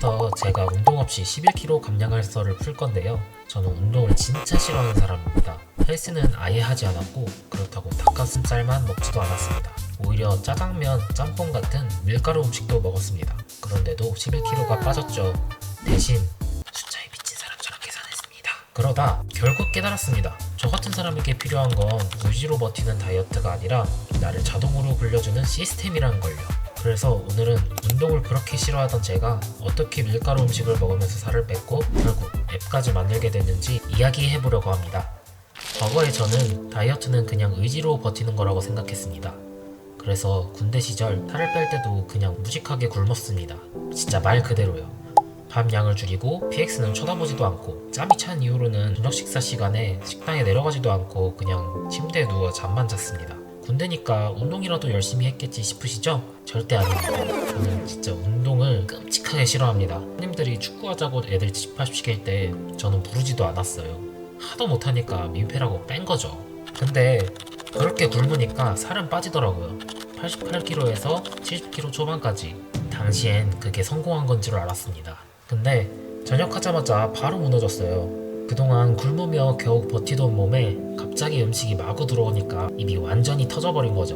지금부터 제가 운동 없이 11kg 감량할 썰을 풀 건데요. 저는 운동을 진짜 싫어하는 사람입니다. 헬스는 아예 하지 않았고 그렇다고 닭가슴살만 먹지도 않았습니다. 오히려 짜장면, 짬뽕 같은 밀가루 음식도 먹었습니다. 그런데도 11kg가 빠졌죠. 대신 숫자에 미친 사람처럼 계산했습니다. 그러다 결국 깨달았습니다. 저 같은 사람에게 필요한 건 의지로 버티는 다이어트가 아니라 나를 자동으로 굴려주는 시스템이라는 걸요. 그래서 오늘은 운동을 그렇게 싫어하던 제가 어떻게 밀가루 음식을 먹으면서 살을 뺐고 결국 앱까지 만들게 됐는지 이야기해보려고 합니다. 과거에 저는 다이어트는 그냥 의지로 버티는 거라고 생각했습니다. 그래서 군대 시절 살을 뺄 때도 그냥 무식하게 굶었습니다. 진짜 말 그대로요. 밥 양을 줄이고 PX는 쳐다보지도 않고 짬이 찬 이후로는 저녁 식사 시간에 식당에 내려가지도 않고 그냥 침대에 누워 잠만 잤습니다. 군대니까 운동이라도 열심히 했겠지 싶으시죠? 절대 아닙니다. 저는 진짜 운동을 끔찍하게 싫어합니다. 손님들이 축구하자고 애들 집합시킬 때 저는 부르지도 않았어요. 하도 못하니까 민폐라고 뺀 거죠. 근데 그렇게 굶으니까 살은 빠지더라고요. 88kg에서 70kg 초반까지. 당시엔 그게 성공한 건 줄 알았습니다. 근데 전역하자마자 바로 무너졌어요. 그동안 굶으며 겨우 버티던 몸에 갑자기 음식이 마구 들어오니까 입이 완전히 터져버린 거죠.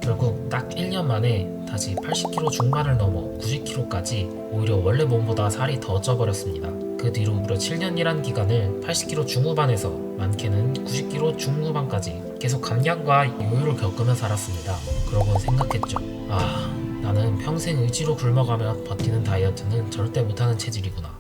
결국 딱 1년 만에 다시 80kg 중반을 넘어 90kg까지 오히려 원래 몸보다 살이 더 쪄버렸습니다. 그 뒤로 무려 7년 일한 기간을 80kg 중후반에서 많게는 90kg 중후반까지 계속 감량과 요요를 겪으며 살았습니다. 그러곤 생각했죠. 나는 평생 의지로 굶어가며 버티는 다이어트는 절대 못하는 체질이구나.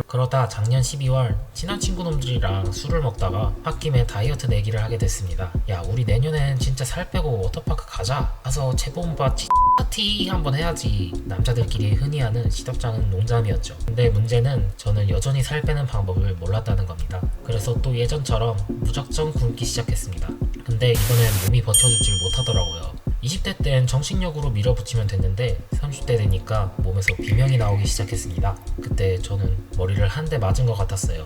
그러다 작년 12월 친한 친구놈들이랑 술을 먹다가 홧김에 다이어트 내기를 하게 됐습니다. 야, 우리 내년엔 진짜 살 빼고 워터파크 가자. 가서 재본바 파티 한번 해야지. 남자들끼리 흔히 하는 시덥잖은 농담이었죠. 근데 문제는 저는 여전히 살 빼는 방법을 몰랐다는 겁니다. 그래서 또 예전처럼 무작정 굶기 시작했습니다. 근데 이번엔 몸이 버텨주질 못하더라고요. 20대 땐 정신력으로 밀어붙이면 됐는데 30대 되니까 몸에서 비명이 나오기 시작했습니다. 그때 저는 머리를 한 대 맞은 것 같았어요.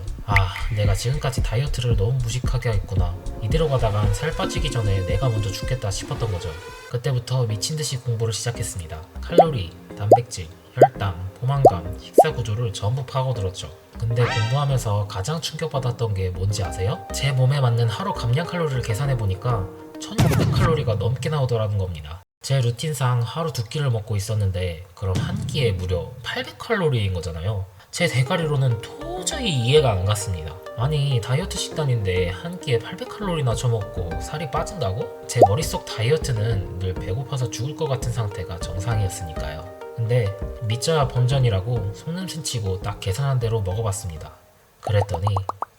내가 지금까지 다이어트를 너무 무식하게 했구나. 이대로 가다간 살 빠지기 전에 내가 먼저 죽겠다 싶었던 거죠. 그때부터 미친듯이 공부를 시작했습니다. 칼로리, 단백질, 혈당, 포만감, 식사 구조를 전부 파고들었죠. 근데 공부하면서 가장 충격받았던 게 뭔지 아세요? 제 몸에 맞는 하루 감량 칼로리를 계산해보니까 1600칼로리가 넘게 나오더라는 겁니다. 제 루틴상 하루 2끼를 먹고 있었는데 그럼 한 끼에 무려 800칼로리인 거잖아요. 제 대가리로는 도저히 이해가 안 갔습니다. 아니, 다이어트 식단인데 한 끼에 800칼로리나 쳐먹고 살이 빠진다고? 제 머릿속 다이어트는 늘 배고파서 죽을 것 같은 상태가 정상이었으니까요. 근데 믿져야 본전이라고 속냄새 치고 딱 계산한 대로 먹어봤습니다. 그랬더니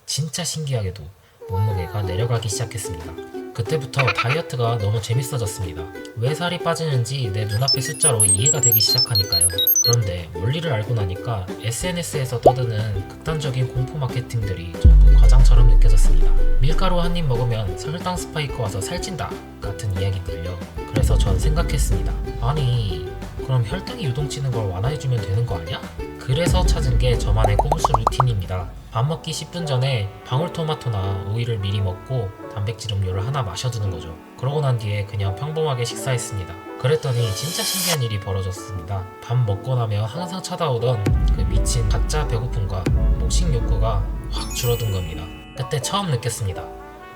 진짜 신기하게도 몸무게가 내려가기 시작했습니다. 그때부터 다이어트가 너무 재밌어졌습니다. 왜 살이 빠지는지 내 눈앞의 숫자로 이해가 되기 시작하니까요. 그런데 원리를 알고 나니까 SNS에서 떠드는 극단적인 공포 마케팅들이 전부 과장처럼 느껴졌습니다. 밀가루 한 입 먹으면 혈당 스파이크 와서 살찐다 같은 이야기들요. 그래서 전 생각했습니다. 아니, 그럼 혈당이 유동치는 걸 완화해주면 되는 거 아니야? 그래서 찾은 게 저만의 꼼수 루틴입니다. 밥 먹기 10분 전에 방울토마토나 오이를 미리 먹고 단백질 음료를 하나 마셔두는 거죠. 그러고 난 뒤에 그냥 평범하게 식사했습니다. 그랬더니 진짜 신기한 일이 벌어졌습니다. 밥 먹고 나면 항상 찾아오던 그 미친 가짜 배고픔과 목식 욕구가 확 줄어든 겁니다. 그때 처음 느꼈습니다.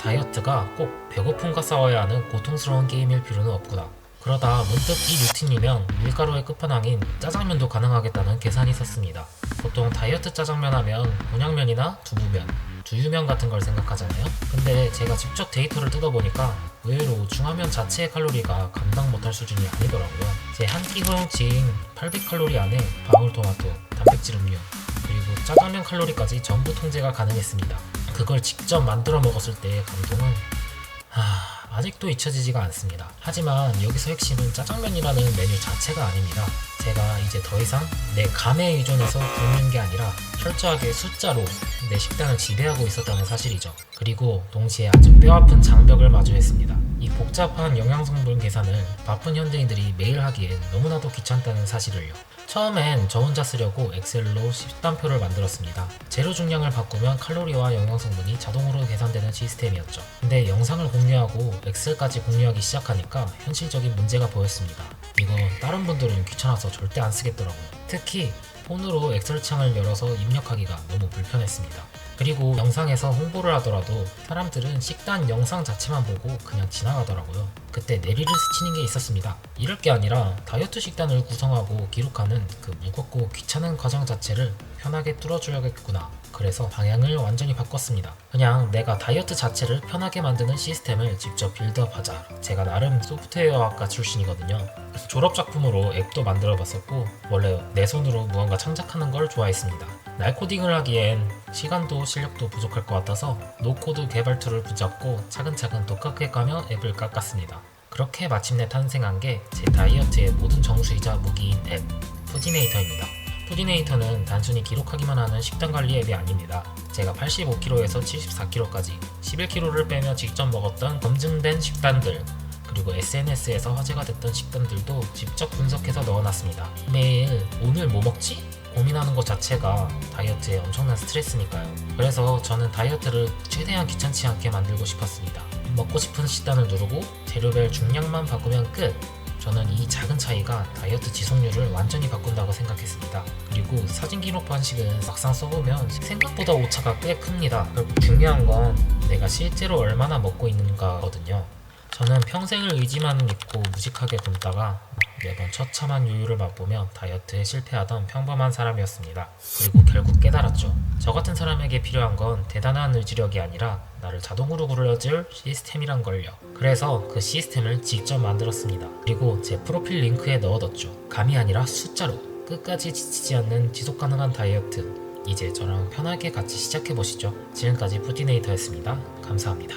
다이어트가 꼭 배고픔과 싸워야 하는 고통스러운 게임일 필요는 없구나. 그러다 문득 이 루틴이면 밀가루의 끝판왕인 짜장면도 가능하겠다는 계산이 섰습니다. 보통 다이어트 짜장면 하면 곤약면이나 두부면, 두유면 같은 걸 생각하잖아요. 근데 제가 직접 데이터를 뜯어보니까 의외로 중화면 자체의 칼로리가 감당 못할 수준이 아니더라고요. 제 한 끼 허용치인 800칼로리 안에 방울토마토, 단백질 음료, 그리고 짜장면 칼로리까지 전부 통제가 가능했습니다. 그걸 직접 만들어 먹었을 때의 감동은 아직도 잊혀지지가 않습니다. 하지만 여기서 핵심은 짜장면이라는 메뉴 자체가 아닙니다. 제가 이제 더 이상 내 감에 의존해서 굶는 게 아니라 철저하게 숫자로 내 식단을 지배하고 있었다는 사실이죠. 그리고 동시에 아주 뼈아픈 장벽을 마주했습니다. 이 복잡한 영양성분 계산을 바쁜 현대인들이 매일 하기엔 너무나도 귀찮다는 사실을요. 처음엔 저 혼자 쓰려고 엑셀로 식단표를 만들었습니다. 재료 중량을 바꾸면 칼로리와 영양성분이 자동으로 계산되는 시스템이었죠. 근데 영상을 공유하고 엑셀까지 공유하기 시작하니까 현실적인 문제가 보였습니다. 이건 다른 분들은 귀찮아서 절대 안 쓰겠더라고요. 특히 폰으로 엑셀 창을 열어서 입력하기가 너무 불편했습니다. 그리고 영상에서 홍보를 하더라도 사람들은 식단 영상 자체만 보고 그냥 지나가더라고요. 그때 내리를 스치는 게 있었습니다. 이럴 게 아니라 다이어트 식단을 구성하고 기록하는 그 무겁고 귀찮은 과정 자체를 편하게 뚫어줘야겠구나. 그래서 방향을 완전히 바꿨습니다. 그냥 내가 다이어트 자체를 편하게 만드는 시스템을 직접 빌드업하자. 제가 나름 소프트웨어학과 출신이거든요. 졸업 작품으로 앱도 만들어 봤었고 원래 내 손으로 무언가 창작하는 걸 좋아했습니다. 날 코딩을 하기엔 시간도 실력도 부족할 것 같아서 노코드 개발 툴을 붙잡고 차근차근 독학해 가며 앱을 깎았습니다. 그렇게 마침내 탄생한 게 제 다이어트의 모든 정수이자 무기인 앱 푸디네이터입니다. 푸디네이터는 단순히 기록하기만 하는 식단 관리 앱이 아닙니다. 제가 85kg에서 74kg까지 11kg를 빼며 직접 먹었던 검증된 식단들, 그리고 SNS에서 화제가 됐던 식단들도 직접 분석해서 넣어놨습니다. 매일 오늘 뭐 먹지? 고민하는 것 자체가 다이어트에 엄청난 스트레스니까요. 그래서 저는 다이어트를 최대한 귀찮지 않게 만들고 싶었습니다. 먹고 싶은 식단을 누르고 재료별 중량만 바꾸면 끝! 저는 이 작은 차이가 다이어트 지속률을 완전히 바꾼다고 생각했습니다. 그리고 사진 기록 방식은 막상 써보면 생각보다 오차가 꽤 큽니다. 결국 중요한 건 내가 실제로 얼마나 먹고 있는가거든요. 저는 평생을 의지만 믿고 무식하게 굶다가 매번 처참한 요요를 맛보며 다이어트에 실패하던 평범한 사람이었습니다. 그리고 결국 깨달았죠. 저 같은 사람에게 필요한 건 대단한 의지력이 아니라 나를 자동으로 굴려줄 시스템이란 걸요. 그래서 그 시스템을 직접 만들었습니다. 그리고 제 프로필 링크에 넣어뒀죠. 감이 아니라 숫자로 끝까지 지치지 않는 지속 가능한 다이어트. 이제 저랑 편하게 같이 시작해보시죠. 지금까지 푸디네이터였습니다. 감사합니다.